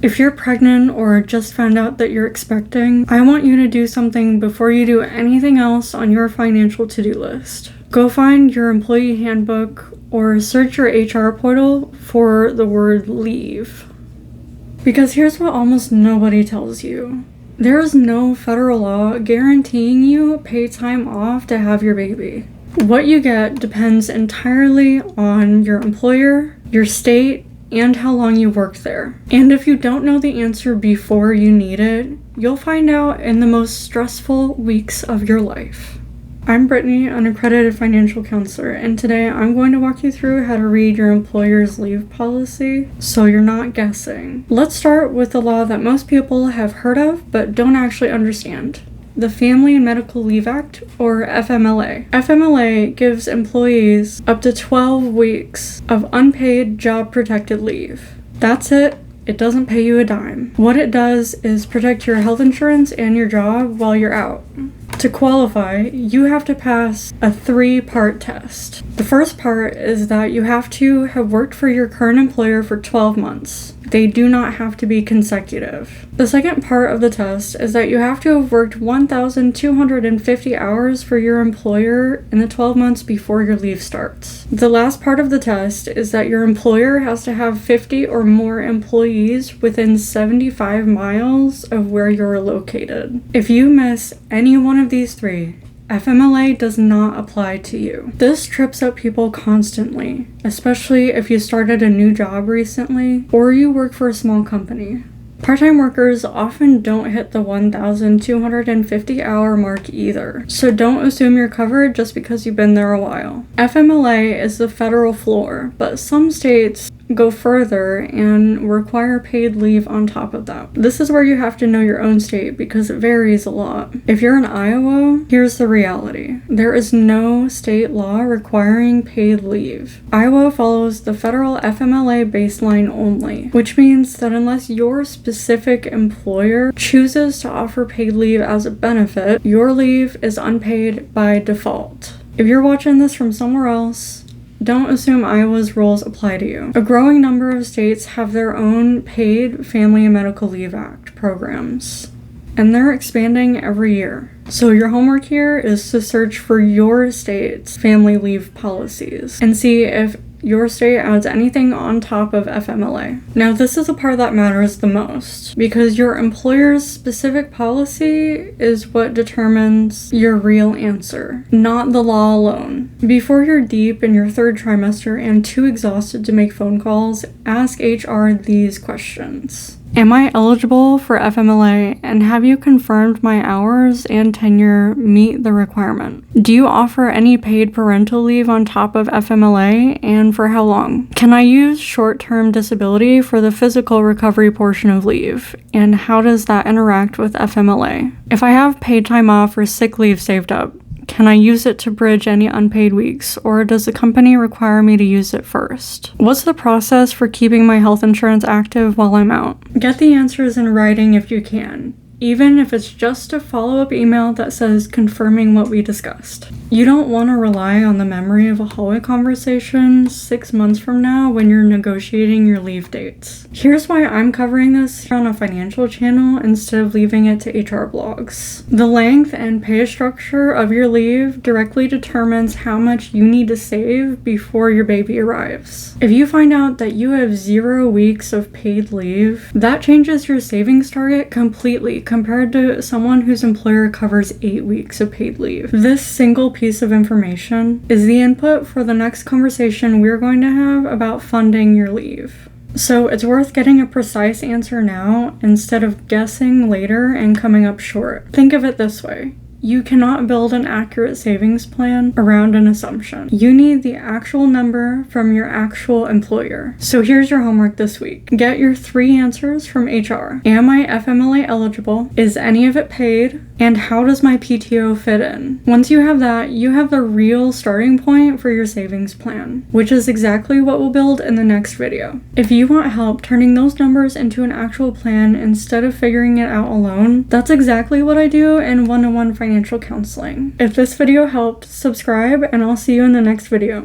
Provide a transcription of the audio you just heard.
If you're pregnant or just found out that you're expecting, I want you to do something before you do anything else on your financial to-do list. Go find your employee handbook or search your HR portal for the word leave. Because here's what almost nobody tells you. There is no federal law guaranteeing you paid time off to have your baby. What you get depends entirely on your employer, your state, and how long you worked there. And if you don't know the answer before you need it, you'll find out in the most stressful weeks of your life. I'm Brittany, an accredited financial counselor, and today I'm going to walk you through how to read your employer's leave policy so you're not guessing. Let's start with the law that most people have heard of but don't actually understand. The Family and Medical Leave Act, or FMLA. FMLA gives employees up to 12 weeks of unpaid job-protected leave. That's it. It doesn't pay you a dime. What it does is protect your health insurance and your job while you're out. To qualify, you have to pass a 3-part test. The first part is that you have to have worked for your current employer for 12 months. They do not have to be consecutive. The second part of the test is that you have to have worked 1,250 hours for your employer in the 12 months before your leave starts. The last part of the test is that your employer has to have 50 or more employees within 75 miles of where you're located. If you miss any one of these 3, FMLA does not apply to you. This trips up people constantly, especially if you started a new job recently or you work for a small company. Part-time workers often don't hit the 1,250 hour mark either, so don't assume you're covered just because you've been there a while. FMLA is the federal floor, but some states go further and require paid leave on top of that. This is where you have to know your own state because it varies a lot. If you're in Iowa, here's the reality. There is no state law requiring paid leave. Iowa follows the federal FMLA baseline only, which means that unless your specific employer chooses to offer paid leave as a benefit, your leave is unpaid by default. If you're watching this from somewhere else, don't assume Iowa's rules apply to you. A growing number of states have their own paid Family and Medical Leave Act programs, and they're expanding every year. So your homework here is to search for your state's family leave policies and see if your state adds anything on top of FMLA. Now, this is the part that matters the most because your employer's specific policy is what determines your real answer, not the law alone. Before you're deep in your 3rd trimester and too exhausted to make phone calls, ask HR these questions. Am I eligible for FMLA, and have you confirmed my hours and tenure meet the requirement? Do you offer any paid parental leave on top of FMLA, and for how long? Can I use short-term disability for the physical recovery portion of leave, and how does that interact with FMLA? If I have paid time off or sick leave saved up, can I use it to bridge any unpaid weeks, or does the company require me to use it first? What's the process for keeping my health insurance active while I'm out? Get the answers in writing if you can, even if it's just a follow-up email that says confirming what we discussed. You don't want to rely on the memory of a hallway conversation 6 months from now when you're negotiating your leave dates. Here's why I'm covering this on a financial channel instead of leaving it to HR blogs. The length and pay structure of your leave directly determines how much you need to save before your baby arrives. If you find out that you have 0 weeks of paid leave, that changes your savings target completely compared to someone whose employer covers 8 weeks of paid leave. This single piece of information is the input for the next conversation we're going to have about funding your leave. So it's worth getting a precise answer now instead of guessing later and coming up short. Think of it this way. You cannot build an accurate savings plan around an assumption. You need the actual number from your actual employer. So here's your homework this week. Get your 3 answers from HR. Am I FMLA eligible? Is any of it paid? And how does my PTO fit in? Once you have that, you have the real starting point for your savings plan, which is exactly what we'll build in the next video. If you want help turning those numbers into an actual plan instead of figuring it out alone, that's exactly what I do in one-on-one financial counseling. If this video helped, subscribe and I'll see you in the next video.